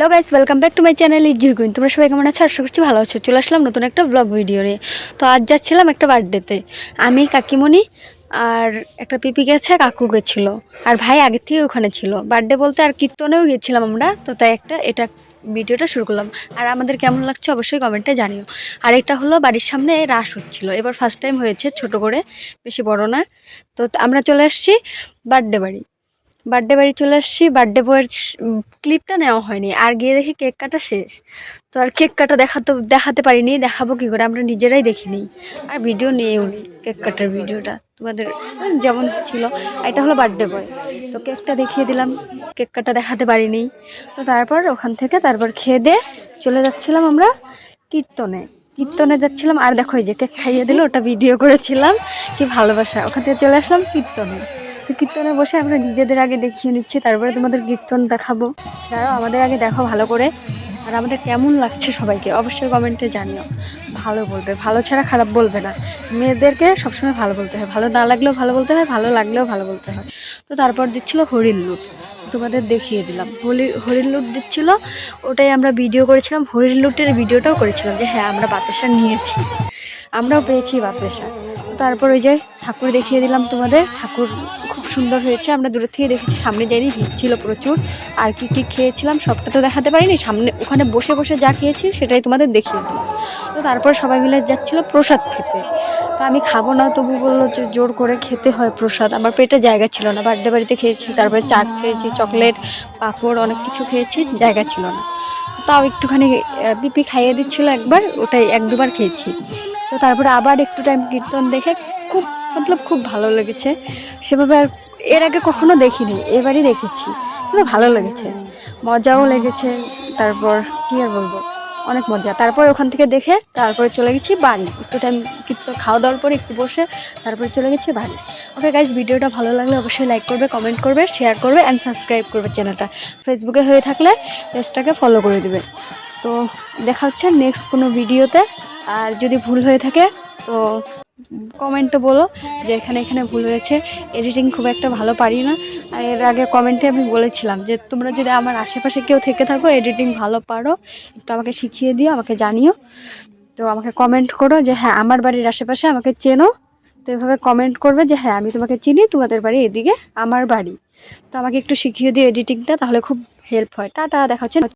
Hello guys, welcome back to my channel ইজুগুইন। তোমরা সবাই কেমন আছো? আশা করছি ভালো আছো। চলে আসলাম নতুন একটা ব্লগ ভিডিও নিয়ে। তো আজ যাচ্ছিলাম একটা বার্থডেতে। আমি, কাকিমণি আর একটা পিপি গেছে, কাকু গেছিলো, আর ভাই আগের থেকে ওখানে ছিল। বার্থডে বলতে আর কীর্তনেও গেছিলাম আমরা। তো তাই এটা ভিডিওটা শুরু করলাম। আর আমাদের কেমন লাগছে অবশ্যই কমেন্টে জানিও। আর এটা হলো বাড়ির সামনে রাস হচ্ছিলো। এবার ফার্স্ট টাইম হয়েছে, ছোট করে, বেশি বড় না। তো আমরা চলে আসছি বার্থডে বাড়ি চলে আসছি। বার্থডে বয়ের ক্লিপটা নেওয়া হয়নি, আর গিয়ে দেখি কেক কাটা শেষ। তো আর কেক কাটা দেখাতে পারিনি, দেখাবো কী করে, আমরা নিজেরাই দেখিনি আর ভিডিও নিয়েও নি কেক কাটার ভিডিওটা তোমাদের যেমন ছিল। এটা হলো বার্থডে বয়, তো কেকটা দেখিয়ে দিলাম, কেক কাটা দেখাতে পারিনি। তো তারপর ওখান থেকে খেয়ে দিয়ে চলে যাচ্ছিলাম আমরা কীর্তনে যাচ্ছিলাম। আর দেখো এই যে কেক খাইয়ে দিল, ওটা ভিডিও করেছিলাম, কি ভালোবাসা। ওখান থেকে চলে আসলাম কীর্তনে। তো কীর্তনে বসে আমরা নিজেদের আগে দেখিয়ে নিচ্ছি, তারপরে তোমাদের কীর্তন দেখাবো। দাঁড়াও, আমাদের আগে দেখো ভালো করে। আর আমাদের কেমন লাগছে সবাইকে অবশ্যই কমেন্টে জানিও। ভালো বলবে, ভালো ছাড়া খারাপ বলবে না। মেয়েদেরকে সবসময় ভালো বলতে হয়, ভালো না লাগলেও ভালো বলতে হয়, ভালো লাগলেও ভালো বলতে হয়। তো তারপর দিচ্ছিল হরির লুট, তোমাদের দেখিয়ে দিলাম। হরির লুট দিচ্ছিল, ওটাই আমরা ভিডিও করেছিলাম। হরির লুটের ভিডিওটাও করেছিলাম যে হ্যাঁ আমরা বাতাসা নিয়েছি, আমরাও পেয়েছি বাতাসা। তারপর ওই যে ঠাকুর দেখিয়ে দিলাম তোমাদের। ঠাকুর খুব সুন্দর হয়েছে, আমরা দূরের থেকে দেখেছি, সামনে যাইনি, ভিড় ছিল প্রচুর। আর কি কি খেয়েছিলাম সবটা তো দেখাতে পারিনি, সামনে ওখানে বসে বসে যা খেয়েছি সেটাই তোমাদের দেখিয়ে দিলাম। তো তারপর সবাই মিলে যাচ্ছিলো প্রসাদ খেতে। তো আমি খাবো না, তবু বললো যে জোর করে খেতে হয় প্রসাদ। আমার পেটে জায়গা ছিল না, বার্থডে বাড়িতে খেয়েছি, তারপরে চাট খেয়েছি, চকলেট, পাঁপড়, অনেক কিছু খেয়েছি, জায়গা ছিল না। তাও একটুখানি পিপি খাইয়ে দিচ্ছিলো একবার, ওটাই এক দুবার খেয়েছি। তো তারপরে আবার একটু টাইম কীর্তন দেখে খুব ভালো লেগেছে। সেভাবে আর এর আগে কখনো দেখিনি, এবারই দেখেছি, কিন্তু ভালো লেগেছে, মজাও লেগেছে। তারপর কী আর বলবো, অনেক মজা। তারপর ওখান থেকে দেখে তারপরে চলে গেছি বাড়ি। একটু টাইম কীর্তন খাওয়া দাওয়ার পরে একটু বসে তারপরে চলে গেছি বাড়ি। ওকে গাইজ, ভিডিওটা ভালো লাগলে অবশ্যই লাইক করবে, কমেন্ট করবে, শেয়ার করবে অ্যান্ড সাবস্ক্রাইব করবে চ্যানেলটা। ফেসবুকে হয়ে থাকলে পেজটাকে ফলো করে দেবে। তো দেখা হচ্ছে নেক্সট কোনো ভিডিওতে। আর যদি ভুল হয়ে থাকে তো কমেন্টে বলো যে এখানে ভুল হয়েছে। এডিটিং খুব একটা ভালো পারি না। আর এর আগে কমেন্টে আমি বলেছিলাম যে তোমরা যদি আমার আশেপাশে কেউ থেকে থাকো, এডিটিং ভালো পারো, একটু আমাকে শিখিয়ে দিও, আমাকে জানিও। তো আমাকে কমেন্ট করো যে হ্যাঁ আমার বাড়ির আশেপাশে আমাকে চেনো। তো এভাবে কমেন্ট করবে যে হ্যাঁ আমি তোমাকে চিনি, তোমাদের বাড়ি এদিকে, আমার বাড়ি। তো আমাকে একটু শিখিয়ে দিও এডিটিংটা, তাহলে খুব হেল্প হয়। টাটা, দেখা হচ্ছে।